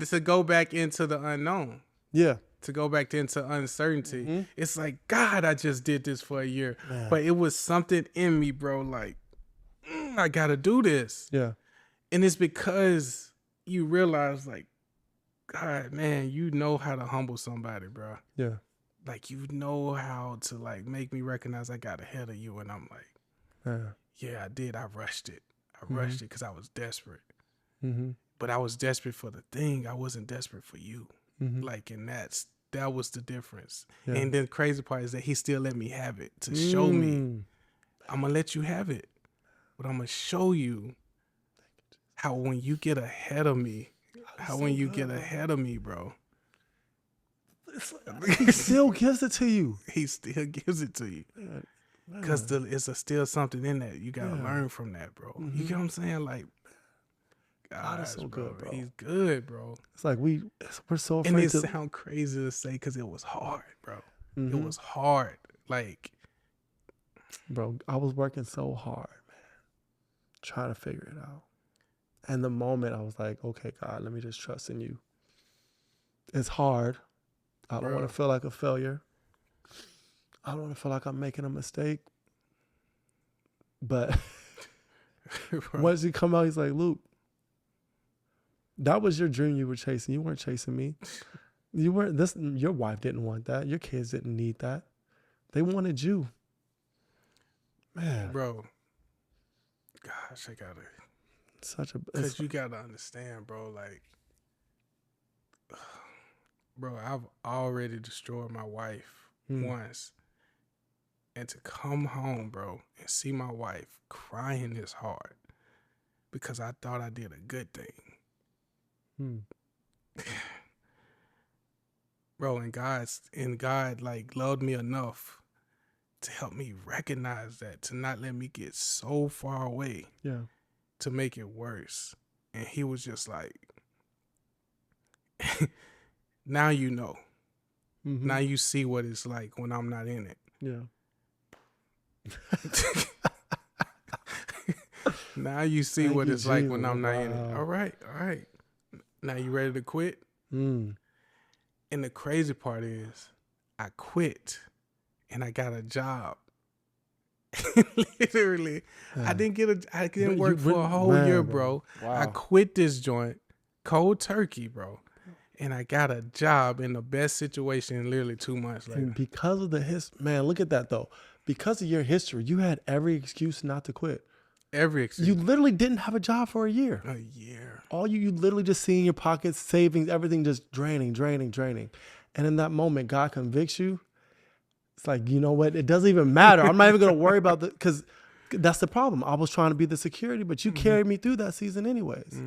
to go back into the unknown. Yeah. To go back into uncertainty. Mm-hmm. It's like, God, I just did this for a year. Man. But it was something in me, bro, like, I got to do this. Yeah. And it's because you realize, like, God, man, you know how to humble somebody, bro. Yeah. Like, you know how to, like, make me recognize I got ahead of you. And I'm like, yeah, I did. I rushed it. I rushed it because I was desperate. Mm-hmm. But I was desperate for the thing. I wasn't desperate for you. Mm-hmm. Like, and that was the difference. Yeah. And then the crazy part is that he still let me have it to show me. I'm going to let you have it. But I'm going to show you how when you get ahead of me, get ahead of me, bro. He still gives it to you. He still gives it to you. Because it's still something in that. You got to learn from that, bro. Mm-hmm. You get what I'm saying? Like, God is so good, bro. He's good, bro. It's like we're so afraid and it sound crazy to say because it was hard, bro. Mm-hmm. It was hard. Like, bro, I was working so hard, man, trying to figure it out. And the moment I was like, okay, God, let me just trust in you. It's hard. I don't want to feel like a failure. I don't want to feel like I'm making a mistake. But once he come out, he's like, Luke, that was your dream you were chasing. You weren't chasing me. You weren't your wife didn't want that. Your kids didn't need that. They wanted you. Man. Bro. Gosh, I gotta. Because you gotta understand, bro, like, bro, I've already destroyed my wife once. And to come home, bro, and see my wife crying this hard because I thought I did a good thing. Bro, and God like loved me enough to help me recognize that, to not let me get so far away. Yeah. To make it worse. And he was just like, now you know. Mm-hmm. Now you see what it's like when I'm not in it. Yeah. Now you see what it's like when I'm not in it. All right. Now you ready to quit? And the crazy part is I quit and I got a job. Literally, I didn't work for a whole year, bro. Wow. I quit this joint cold turkey, bro. And I got a job in the best situation literally 2 months later. And because of man, look at that though. Because of your history, you had every excuse not to quit. Every excuse. You literally didn't have a job for a year. A year. All you literally just see in your pockets, savings, everything just draining. And in that moment, God convicts you. It's like, you know what? It doesn't even matter. I'm not even going to worry about it because that's the problem. I was trying to be the security, but you carried me through that season anyways.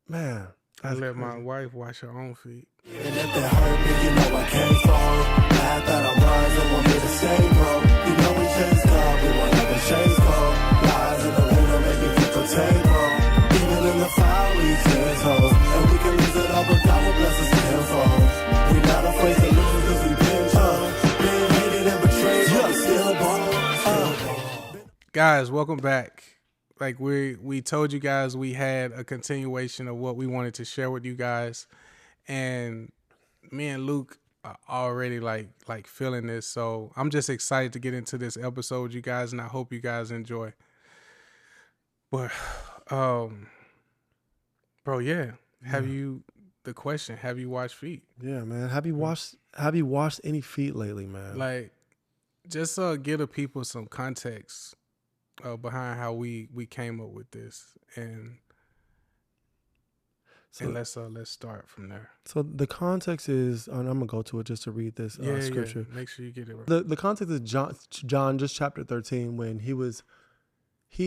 Man. I let my wife wash her own feet. And if it hurt me, you know I can't fall. I thought I was and want me to stay, bro. You know we chase God, we won't ever chase gold. Lies in the window make me keep a table. Even in the fire, we chase hoes. And we can lose it all, but God will bless us tenfold. We not afraid to lose because we been chose. Being hated and betrayed, but we still born. Guys, welcome back. Like we told you guys we had a continuation of what we wanted to share with you guys. And me and Luke are already like feeling this. So I'm just excited to get into this episode, you guys, and I hope you guys enjoy. But bro, yeah. Have you watched feet? Yeah, man. Have you washed any feet lately, man? Like, just give the people some context behind how we came up with this, and let's start from there. So the context is, and I'm gonna go to it just to read this scripture. Yeah. Make sure you get it right. The context is John just chapter 13, when he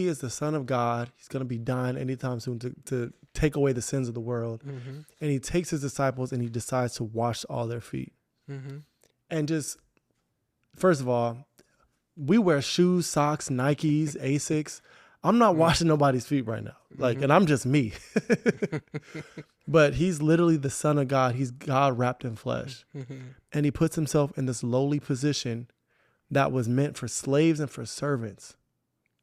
is the Son of God. He's gonna be dying anytime soon to take away the sins of the world, and he takes his disciples and he decides to wash all their feet. And just first of all, we wear shoes, socks, Nikes, Asics. I'm not washing nobody's feet right now. Like, and I'm just me. But he's literally the Son of God. He's God wrapped in flesh. And he puts himself in this lowly position that was meant for slaves and for servants.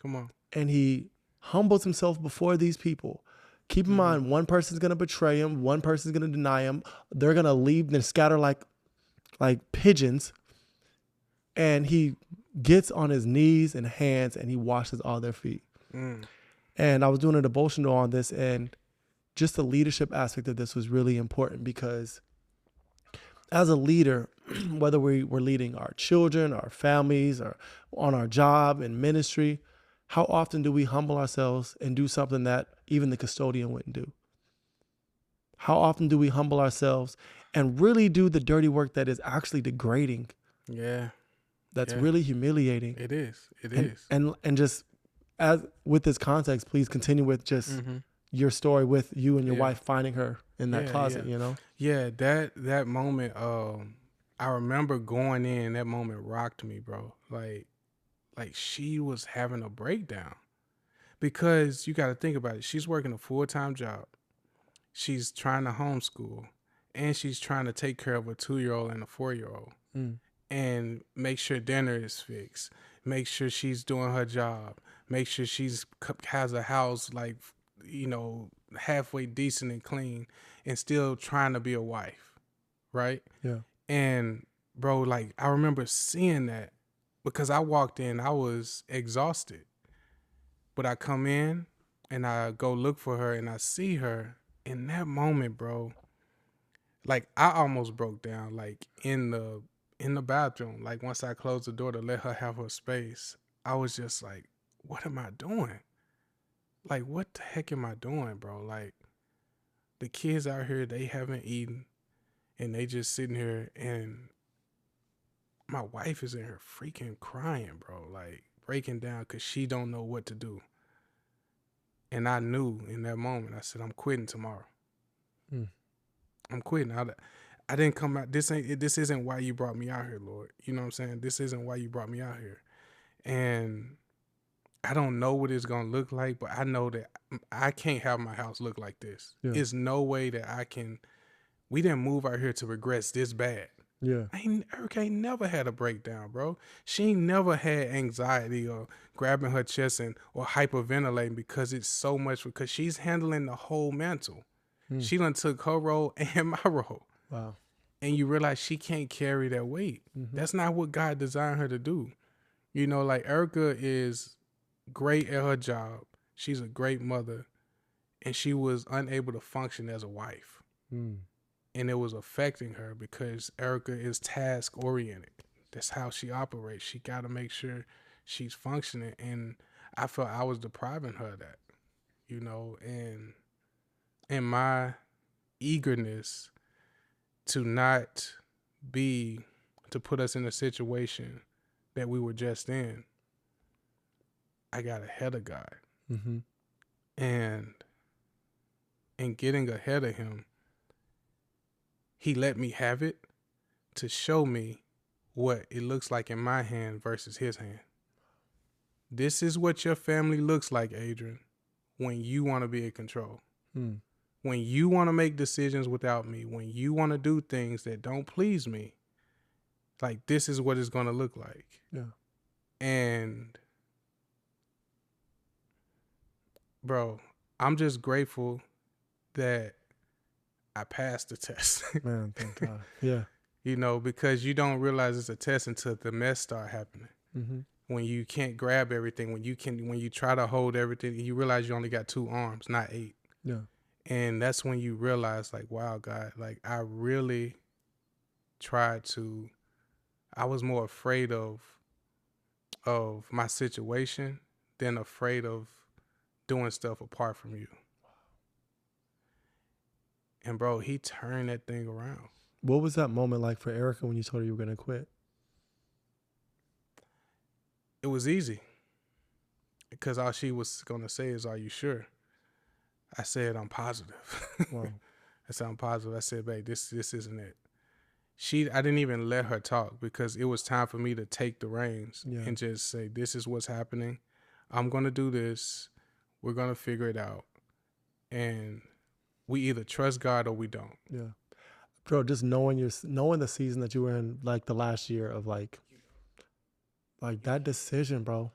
Come on. And he humbles himself before these people Keep in mind, one person's gonna betray him, one person's gonna deny him. They're gonna leave and scatter like pigeons. And he gets on his knees and hands and he washes all their feet. And I was doing a devotional on this, and just the leadership aspect of this was really important, because as a leader, whether we're leading our children, our families, or on our job and ministry, how often do we humble ourselves and do something that even the custodian wouldn't do? How often do we humble ourselves and really do the dirty work that is actually degrading? Yeah. That's really humiliating. It is. It and, is. And just as with this context, please continue with just your story with you and your wife finding her in that closet, you know? Yeah, that moment, I remember going in, that moment rocked me, bro. Like she was having a breakdown, because you got to think about it. She's working a full-time job. She's trying to homeschool, and she's trying to take care of a 2-year-old and a 4-year-old. And make sure dinner is fixed, make sure she's doing her job, make sure she's has a house, like, you know, halfway decent and clean, and still trying to be a wife, right? Yeah. And bro, like, I remember seeing that, because I walked in, I was exhausted, but I come in and I go look for her and I see her. In that moment, bro, like, I almost broke down, like, in the bathroom. Like, once I closed the door to let her have her space, I was just like, what am I doing? Like, what the heck am I doing, bro? Like, the kids out here, they haven't eaten, and they just sitting here, and my wife is in here freaking crying, bro, like breaking down because she don't know what to do. And I knew in that moment, I said, I'm quitting tomorrow. I'm quitting. I didn't come out. This isn't why you brought me out here, Lord. You know what I'm saying? This isn't why you brought me out here. And I don't know what it's going to look like, but I know that I can't have my house look like this. Yeah. There's no way that I can. We didn't move out here to regress this bad. Yeah. Erica ain't never had a breakdown, bro. She ain't never had anxiety or grabbing her chest or hyperventilating because it's so much, because she's handling the whole mantle. She done took her role and my role. Wow. And you realize she can't carry that weight. That's not what God designed her to do. You know, like, Erica is great at her job. She's a great mother. And she was unable to function as a wife. And it was affecting her because Erica is task oriented. That's how she operates. She got to make sure she's functioning. And I felt I was depriving her of that, you know, and in my eagerness to put us in a situation that we were just in, I got ahead of God. And in getting ahead of him, he let me have it to show me what it looks like in my hand versus his hand. This is what your family looks like, Adrian, when you want to be in control. When you want to make decisions without me, when you want to do things that don't please me, like, this is what it's going to look like. Yeah. And, bro, I'm just grateful that I passed the test. Man, thank God. Yeah. You know, because you don't realize it's a test until the mess start happening. When you can't grab everything, when you try to hold everything, you realize you only got 2 arms, not 8. Yeah. And that's when you realize, like, wow, God, like, I really I was more afraid of my situation than afraid of doing stuff apart from you. And bro, he turned that thing around. What was that moment like for Erica when you told her you were going to quit? It was easy, because all she was going to say is, are you sure? I said, I'm positive. Wow. I said, I'm positive. I said, babe, this isn't it. I didn't even let her talk, because it was time for me to take the reins and just say, this is what's happening. I'm going to do this. We're going to figure it out. And we either trust God or we don't. Yeah. Bro, just knowing the season that you were in, like the last year of like that decision, bro,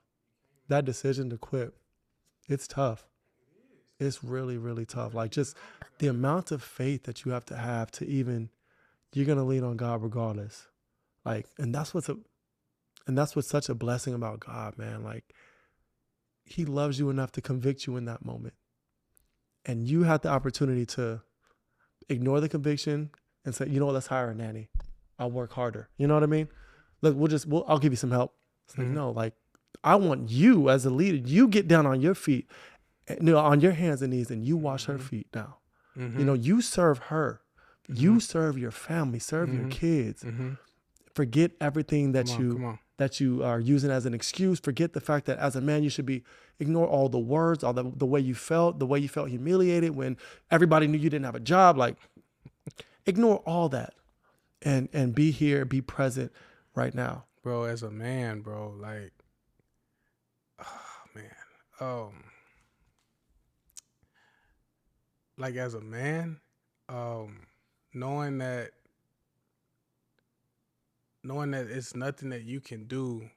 that decision to quit, it's tough. It's really, really tough. Like just the amount of faith that you have to even, you're gonna lean on God regardless. Like, and that's what's such a blessing about God, man. Like he loves you enough to convict you in that moment. And you have the opportunity to ignore the conviction and say, you know what, let's hire a nanny. I'll work harder. You know what I mean? Look, I'll give you some help. It's like, no, like I want you as a leader, you get down on your feet, on your hands and knees, and you wash her feet now. You know, you serve her. You serve your family, serve your kids. Forget everything that you are using as an excuse. Forget the fact that as a man, you should ignore all the words, all the way you felt humiliated when everybody knew you didn't have a job. Like, ignore all that and be here, be present right now. Bro, as a man, bro, like, oh man. Like as a man, knowing that it's nothing that you can do.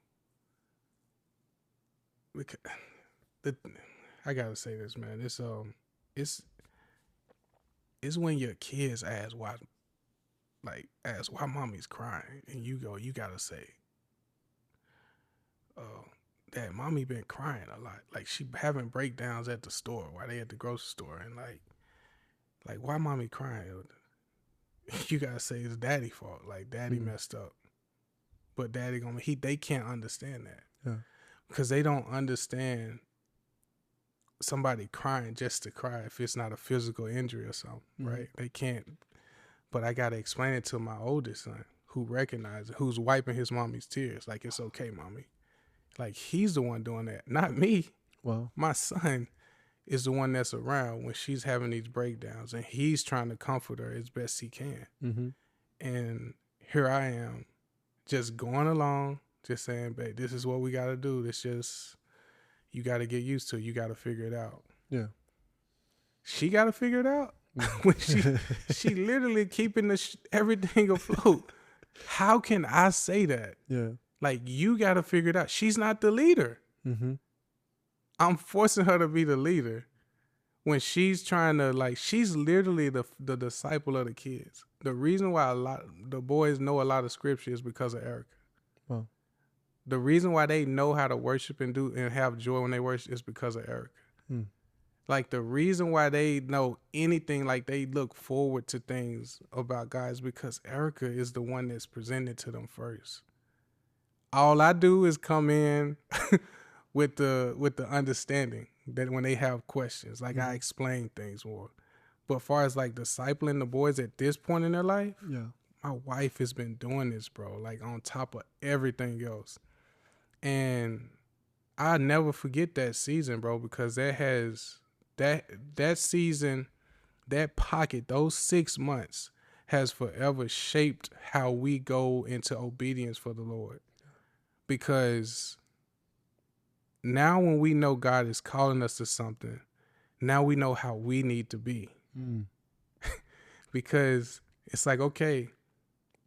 Because I gotta say this, man. It's when your kids ask why mommy's crying, and you gotta say, Dad, mommy been crying a lot. Like she having breakdowns at the store while they at the grocery store, and like why mommy crying? You gotta say it's daddy fault. Like daddy messed up, but daddy they can't understand that. Yeah. Because they don't understand somebody crying just to cry if it's not a physical injury or something, right? They can't. But I got to explain it to my oldest son who recognizes it, who's wiping his mommy's tears. Like, it's okay, mommy. Like, he's the one doing that, not me. Wow. My son is the one that's around when she's having these breakdowns, and he's trying to comfort her as best he can. And here I am just going along, just saying, babe, this is what we got to do. This just, you got to get used to it. You got to figure it out. Yeah. She got to figure it out. When she literally keeping everything afloat. How can I say that? Yeah. Like, you got to figure it out. She's not the leader. I'm forcing her to be the leader when she's trying to, like, she's literally the disciple of the kids. The reason why the boys know a lot of scripture is because of Erica. Wow. The reason why they know how to worship and have joy when they worship is because of Erica. Like, the reason why they know anything, like they look forward to things about God, is because Erica is the one that's presented to them first. All I do is come in with the understanding that when they have questions, like I explain things more. But as far as like discipling the boys at this point in their life, Yeah. my wife has been doing this, bro, like on top of everything else. And I never forget that season, bro, because that season, that pocket, those 6 months has forever shaped how we go into obedience for the Lord. Because now when we know God is calling us to something, now we know how we need to be. Because it's like, okay,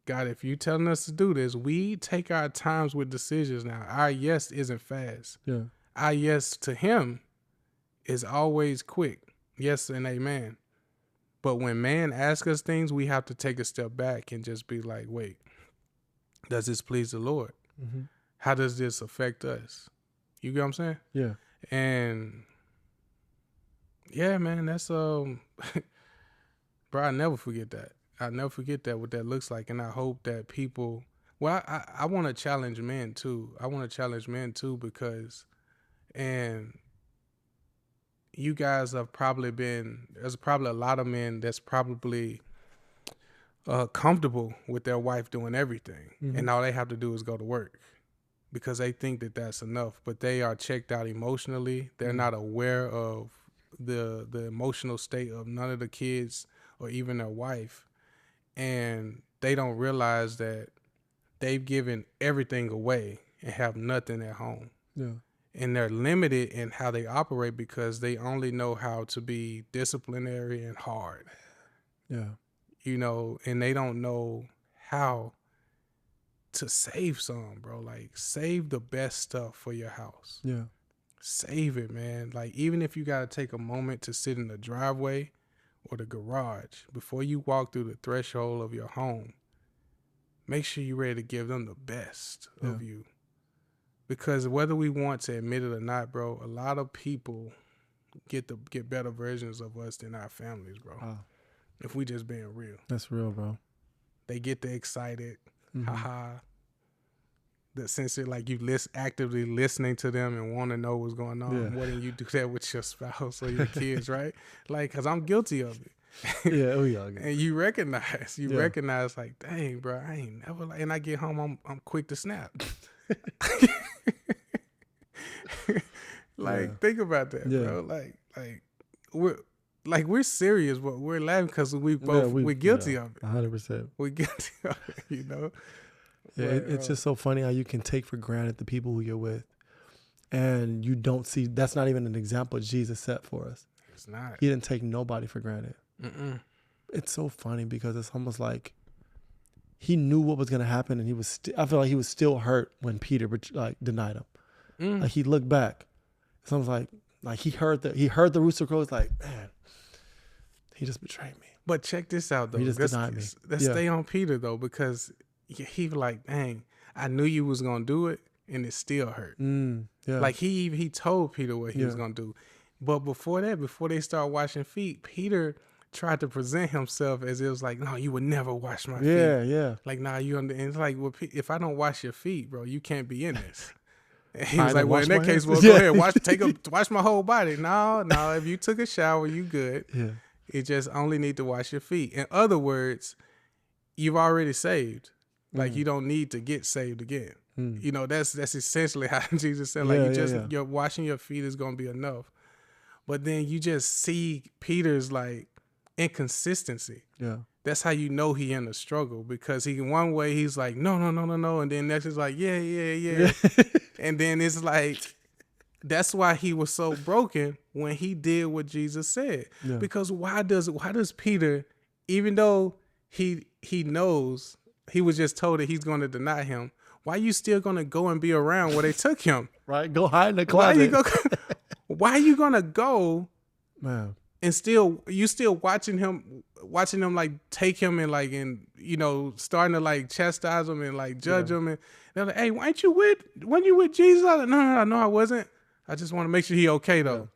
God, if you're telling us to do this, we take our times with decisions now. Our yes isn't fast. Yeah. Our yes to him is always quick. Yes and amen. But when man asks us things, we have to take a step back and just be like, wait, does this please the Lord? How does this affect us? You get what I'm saying? Yeah. And yeah, man, that's bro, I never forget that. I never forget that, what that looks like. And I hope that people, well, I want to challenge men too. Because, and you guys have probably there's probably a lot of men that's probably comfortable with their wife doing everything. And all they have to do is go to work because they think that that's enough, but they are checked out emotionally. They're not aware of the emotional state of none of the kids or even their wife. And they don't realize that they've given everything away and have nothing at home. Yeah. And they're limited in how they operate because they only know how to be disciplinary and hard. Yeah. You know, and they don't know how to save some, bro. Like, save the best stuff for your house. Yeah. Save it, man. Like, even if you got to take a moment to sit in the driveway or the garage before you walk through the threshold of your home, make sure you're ready to give them the best of you. Because whether we want to admit it or not, bro, a lot of people get better versions of us than our families, bro. Wow. If we just being real. That's real, bro. They get the excited, Mm-hmm. haha. The sense that like you actively listening to them and want to know what's going on. Yeah. Why didn't you do that with your spouse or your kids, right? Like, cause I'm guilty of it. Yeah, we all get. And you recognize like, dang, bro, I ain't never like. And I get home, I'm quick to snap. Like, think about that, bro. Like we're serious, but we're laughing because we're guilty of it. 100%. We're guilty of it, you know. Yeah, But, it's just so funny how you can take for granted the people who you're with, and you don't see. That's not even an example Jesus set for us. It's not. He didn't take nobody for granted. Mm-mm. It's so funny because it's almost like he knew what was going to happen, and he was. I feel like he was still hurt when Peter denied him. Like he looked back. It's almost like he heard the rooster crows. Like, man, he just betrayed me. But check this out, though. He just denied me. Let's stay on Peter, though, because he was like, dang, I knew you was going to do it, and it still hurt. Yeah. Like, he told Peter what he was going to do. But before they start washing feet, Peter tried to present himself as it was like, no, you would never wash my feet. Yeah. Like, nah, you under. And it's like, well, if I don't wash your feet, bro, you can't be in this. And he was like, well, in that case, well, go ahead, wash my whole body. No, if you took a shower, you good. Yeah. You just only need to wash your feet. In other words, you've already saved. Like, you don't need to get saved again. You know, that's essentially how Jesus said, like, you're washing your feet is going to be enough. But then you just see Peter's, like, inconsistency. Yeah. That's how you know he in a struggle, because one way he's like, no. And then next is like, yeah. And then it's like, that's why he was so broken when he did what Jesus said. Yeah. Because why does Peter, even though he knows he was just told that he's going to deny him, why you still going to go and be around where they took him? Right, go hide in the closet. Why are you going to go, man, and still watching him like take him and like, and you know, starting to like chastise him and like judge him, and they're like, hey, weren't you with Jesus? I was like, no, I wasn't. I just want to make sure he okay though.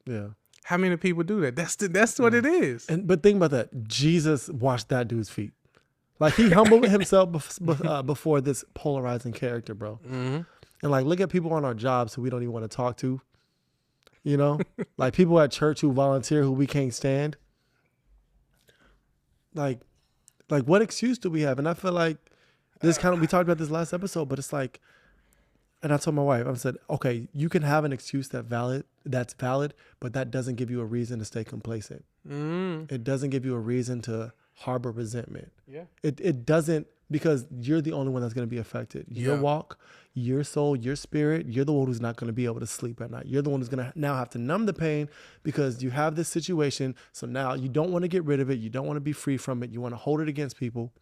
Yeah. How many people do that? That's what it is. But think about that. Jesus washed that dude's feet. Like, he humbled himself before this polarizing character, bro. Mm-hmm. And like, look at people on our jobs who we don't even want to talk to. You know, like people at church who volunteer who we can't stand. Like what excuse do we have? And I feel like we talked about this last episode, but it's like, and I told my wife, I said, okay, you can have an excuse that's valid, but that doesn't give you a reason to stay complacent. It doesn't give you a reason to harbor resentment. Yeah. It doesn't, because you're the only one that's going to be affected. Your walk, your soul, your spirit, you're the one who's not going to be able to sleep at night. You're the one who's going to now have to numb the pain because you have this situation. So now you don't want to get rid of it. You don't want to be free from it. You want to hold it against people.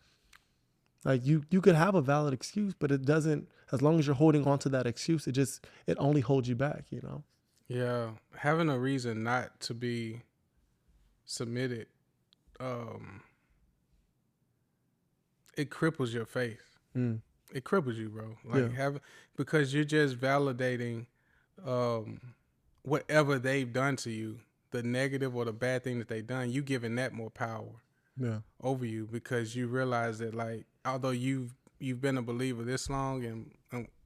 Like you could have a valid excuse, but it doesn't, as long as you're holding on to that excuse, it only holds you back, you know? Yeah. Having a reason not to be submitted, it cripples your faith. It cripples you, bro. Like because you're just validating whatever they've done to you, the negative or the bad thing that they've done. You giving that more power over you, because you realize that, like, although you've been a believer this long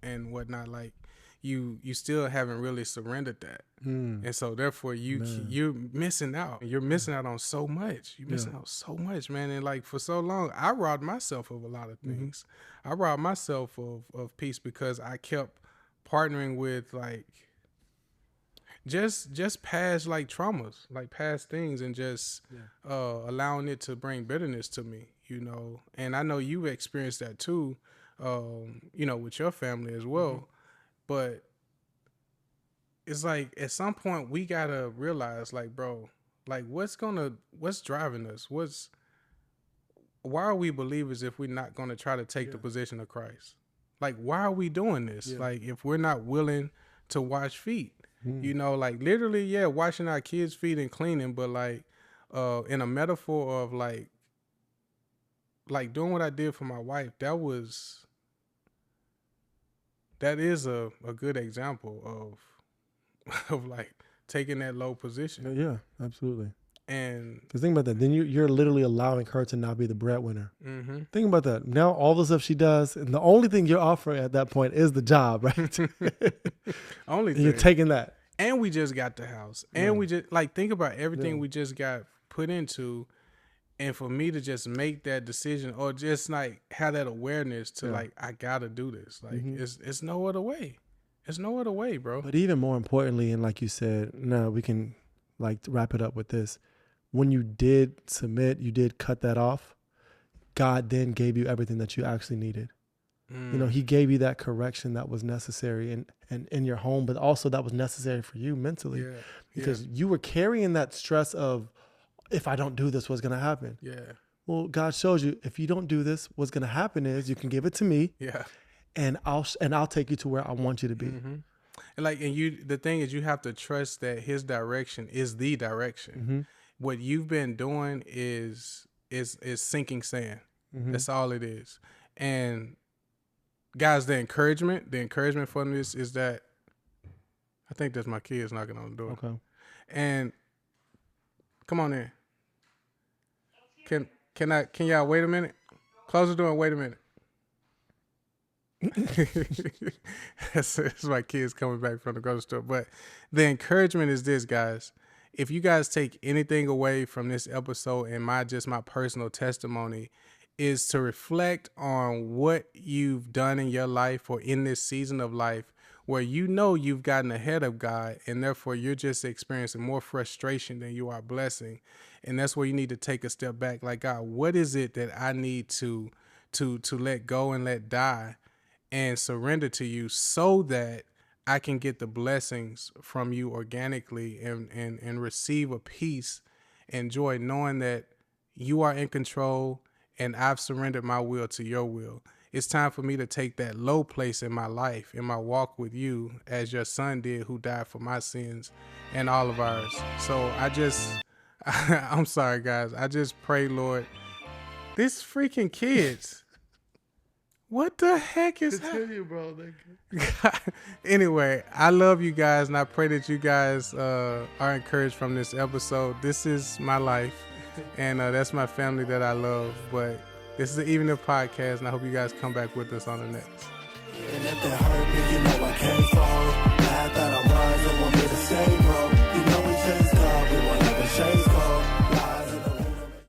and whatnot, like you still haven't really surrendered that. And so therefore you're missing out. You're missing out on so much. You're missing out so much, man. And like for so long, I robbed myself of a lot of things. I robbed myself of peace because I kept partnering with like just past like traumas, like past things, and just allowing it to bring bitterness to me, you know. And I know you've experienced that too, you know, with your family as well. But it's like at some point we gotta realize, like, bro, like what's driving us? Why are we believers if we're not gonna try to take the position of Christ? Like, why are we doing this? Like, if we're not willing to wash feet. You know, like literally, yeah, washing our kids' feet and cleaning, but like in a metaphor of like doing what I did for my wife, that is a good example of like taking that low position. Yeah, absolutely. And Because think about that. Then you're literally allowing her to not be the breadwinner. mm-hmm. Think about that. Now all the stuff she does, and the only thing you're offering at that point is the job, right? Only And you're thing. taking that. And we just got the house. And we just like think about everything Yeah. we just got put into. And for me to just make that decision or just like have that awareness to like, I gotta do this. Like it's no other way. It's no other way, bro. But even more importantly, and like you said, now we can like wrap it up with this. When you did submit, you did cut that off. God then gave you everything that you actually needed. You know, he gave you that correction that was necessary in your home, but also that was necessary for you mentally. Yeah. Because you were carrying that stress of, if I don't do this, what's going to happen? Yeah. Well, God shows you, if you don't do this, what's going to happen is you can give it to me. Yeah. And I'll take you to where I want you to be. Mm-hmm. And the thing is, you have to trust that his direction is the direction. What you've been doing is sinking sand. That's all it is. And guys, the encouragement from this is that I think that's my kids knocking on the door. Okay. And come on in. Can y'all wait a minute? Close the door and wait a minute. That's my kids coming back from the grocery store. But the encouragement is this, guys. If you guys take anything away from this episode and my personal testimony, is to reflect on what you've done in your life or in this season of life where you know you've gotten ahead of God and therefore you're just experiencing more frustration than you are blessing. And that's where you need to take a step back. Like, God, what is it that I need to let go and let die and surrender to you so that I can get the blessings from you organically and receive a peace and joy knowing that you are in control and I've surrendered my will to your will. It's time for me to take that low place in my life, in my walk with you, as your son did, who died for my sins and all of ours. So I'm sorry, guys. I just pray, Lord, these freaking kids. What the heck is happening? Bro. Anyway, I love you guys, and I pray that you guys are encouraged from this episode. This is my life, and that's my family that I love. But this is the Evening Podcast, and I hope you guys come back with us on the next. And if it hurt me, you know I can't fall. Bad that I was.